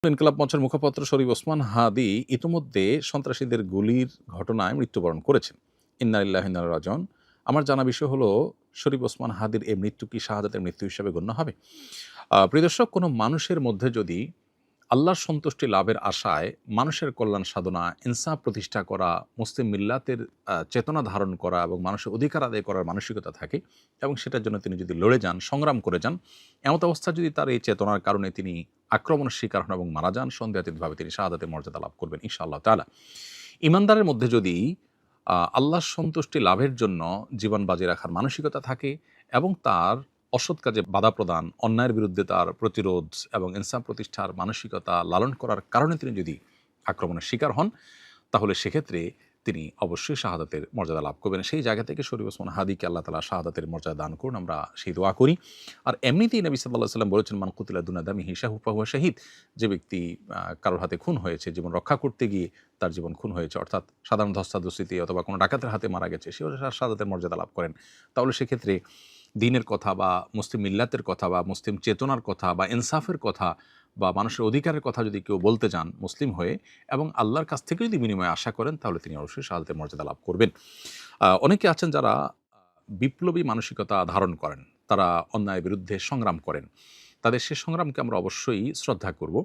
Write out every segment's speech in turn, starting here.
ইনকিলাব মঞ্চের মুখপাত্র শরীফ ওসমান হাদি ইতিমধ্যে সন্ত্রাসীদের গুলির ঘটনায় মৃত্যুবরণ করেছেন। ইন্না লিল্লাহি ওয়া ইন্না ইলাইহি রাজিউন। আমার জানা বিষয় হলো, শরীফ ওসমান হাদির এই মৃত্যু কি শাহাদাতের মৃত্যু হিসেবে গণ্য হবে? প্রিয় দর্শক, কোনো মানুষের মধ্যে যদি আল্লাহর সন্তুষ্টি লাভের আশায় মানুষের কল্যাণ সাধনা, ইনসাফ প্রতিষ্ঠা করা, মুসলিম মিল্লাতের চেতনা ধারণ করা এবং মানুষের অধিকার আদায় করার মানসিকতা থাকে এবং সেটার জন্য তিনি যদি লড়ে যান, সংগ্রাম করে যান, এমত অবস্থা যদি তার এই চেতনার কারণে তিনি আক্রমণের শিকার হন এবং মারা যান, সন্দেহাতীতভাবে তিনি শাহাদাতের মর্যাদা লাভ করবেন ইনশাআল্লাহ তাআলা। ইমানদারের মধ্যে যদি আল্লাহর সন্তুষ্টি লাভের জন্য জীবন বাজি রাখার মানসিকতা থাকে এবং তার অসৎ কাজে বাধা প্রদান, অন্যায়ের বিরুদ্ধে তার প্রতিরোধ এবং ইনসাফ প্রতিষ্ঠার মানসিকতা লালন করার কারণে তিনি যদি আক্রমণের শিকার হন, তাহলে সেক্ষেত্রে তিনি অবশ্যই শাহাদাতের মর্যাদা লাভ করবেন। সেই জায়গা থেকে শরীফ ওসমান হাদিকে আল্লাহ তাআলা শাহাদাতের মর্যাদা দান করুন, আমরা সেই দোয়া করি। আর এমনিতেই নবী সাল্লাল্লাহু আলাইহি ওয়াসাল্লাম বলেছেন, মান কুতিলা দুনা দামিহি ফাহুয়া শাহীদ। যে ব্যক্তি কারোর হাতে খুন হয়েছে, জীবন রক্ষা করতে গিয়ে তার জীবন খুন হয়েছে, অর্থাৎ সাধারণ ধস্তাধস্তিতে অথবা কোনো ডাকাতের হাতে মারা গেছে, সেও শাহাদাতের মর্যাদা লাভ করেন। তাহলে সেক্ষেত্রে দ্বীনের কথা বা মুসলিম মিল্লাতের কথা বা মুসলিম চেতনার কথা বা ইনসাফের কথা বা মানুষের অধিকারের কথা যদি কেউ বলতে যান মুসলিম হয়ে এবং আল্লাহর কাছ থেকে যদি বিনিময়ে আশা করেন, তাহলে তিনি অবশ্যই শাহাদাতের মর্যাদা লাভ করবেন। অনেকে আছেন যারা বিপ্লবী মানসিকতা ধারণ করেন, তারা অন্যায়ের বিরুদ্ধে সংগ্রাম করেন, তাদের সে সংগ্রামকে আমরা অবশ্যই শ্রদ্ধা করব।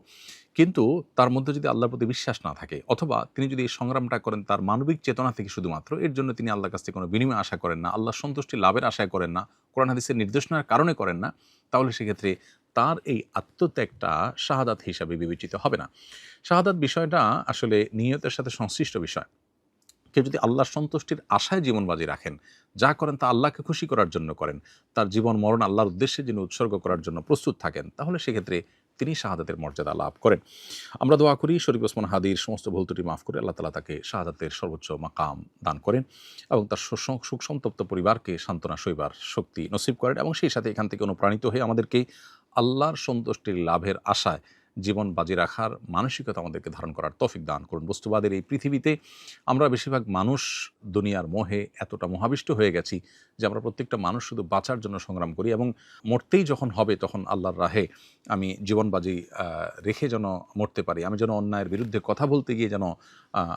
কিন্তু তার মধ্যে যদি আল্লাহর প্রতি বিশ্বাস না থাকে, অথবা তিনি যদি এই সংগ্রামটা করেন তার মানবিক চেতনা থেকে শুধুমাত্র, এর জন্য তিনি আল্লাহর কাছ থেকে কোনো বিনিময় আশা করেন না, আল্লাহর সন্তুষ্টি লাভের আশায় করেন না, কোরআন হাদিসের নির্দেশনার কারণে করেন না, তাহলে সেক্ষেত্রে তার এই আত্মত্যাগটা শাহাদাত হিসাবে বিবেচিত হবে না। শাহাদাত বিষয়টা আসলে নিয়তের সাথে সংশ্লিষ্ট বিষয়। কেউ যদি আল্লাহর সন্তুষ্টির আশায় জীবন বাজি রাখেন, যা করেন তা আল্লাহকে খুশি করার জন্য করেন, তার জীবন মরণ আল্লাহর উদ্দেশ্যে যিনি উৎসর্গ করার জন্য প্রস্তুত থাকেন, তাহলে সেক্ষেত্রে তিনি শাহাদাতের মর্যাদা লাভ করেন। আমরা দোয়া করি শরীফ ওসমান হাদির সমস্ত ভুল ত্রুটি মাফ করে আল্লাহ তাআলা তাকে শাহাদাতের সর্বোচ্চ মাকাম দান করেন এবং তার সুখ সন্তপ্ত পরিবারকে সান্ত্বনা সইবার শক্তি নসিব করেন এবং সেই সাথে এখান থেকে অনুপ্রাণিত হয়ে আমাদেরকে আল্লাহর সন্তুষ্টির লাভের আশায় জীবন বাজি রাখার মানসিকতা আমাদেরকে ধারণ করার তৌফিক দান করুন। বস্তুবাদের এই পৃথিবীতে আমরা বেশিরভাগ মানুষ দুনিয়ার মোহে এতটা মোহাবিষ্ট হয়ে গেছি যে আমরা প্রত্যেকটা মানুষ শুধু বাঁচার জন্য সংগ্রাম করি এবং মরতেই যখন হবে তখন আল্লাহর রাহে আমি জীবন বাজি রেখে যেন মরতে পারি, আমি যেন অন্যায়ের বিরুদ্ধে কথা বলতে গিয়ে যেন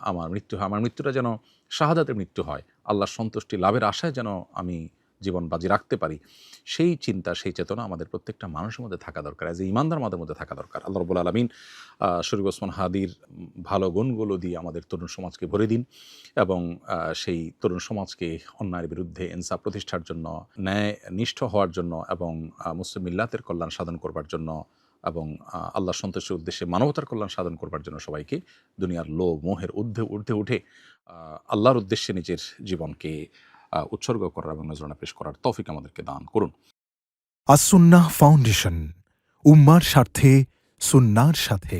আমার মৃত্যু হয়, আমার মৃত্যুটা যেন শাহাদাতের মৃত্যু হয়, আল্লাহর সন্তুষ্টি লাভের আশায় যেন আমি জীবন বাজি রাখতে পারি, সেই চিন্তা, সেই চেতনা আমাদের প্রত্যেকটা মানুষের মধ্যে থাকা দরকার, অ্যাজ এ ইমানদার আমাদের মধ্যে থাকা দরকার। আল্লাহ রাব্বুল আলামিন শরীফ ওসমান হাদির ভালো গুণগুলো দিয়ে আমাদের তরুণ সমাজকে ভরে দিন এবং সেই তরুণ সমাজকে অন্যায়ের বিরুদ্ধে ইনসাফ প্রতিষ্ঠার জন্য, ন্যায় নিষ্ঠ হওয়ার জন্য এবং মুসলিম মিল্লাতের কল্যাণ সাধন করবার জন্য এবং আল্লাহর সন্তুষ্টির উদ্দেশ্যে মানবতার কল্যাণ সাধন করবার জন্য সবাইকে দুনিয়ার লোভ মোহের ঊর্ধ্বে উঠে আল্লাহর উদ্দেশ্যে নিজের জীবনকে উৎসর্গ করার এবং নজরানা পেশ করার তৌফিক আমাদেরকে দান করুন। আস-সুন্নাহ ফাউন্ডেশন, উম্মার স্বার্থে সুন্নাহর সাথে।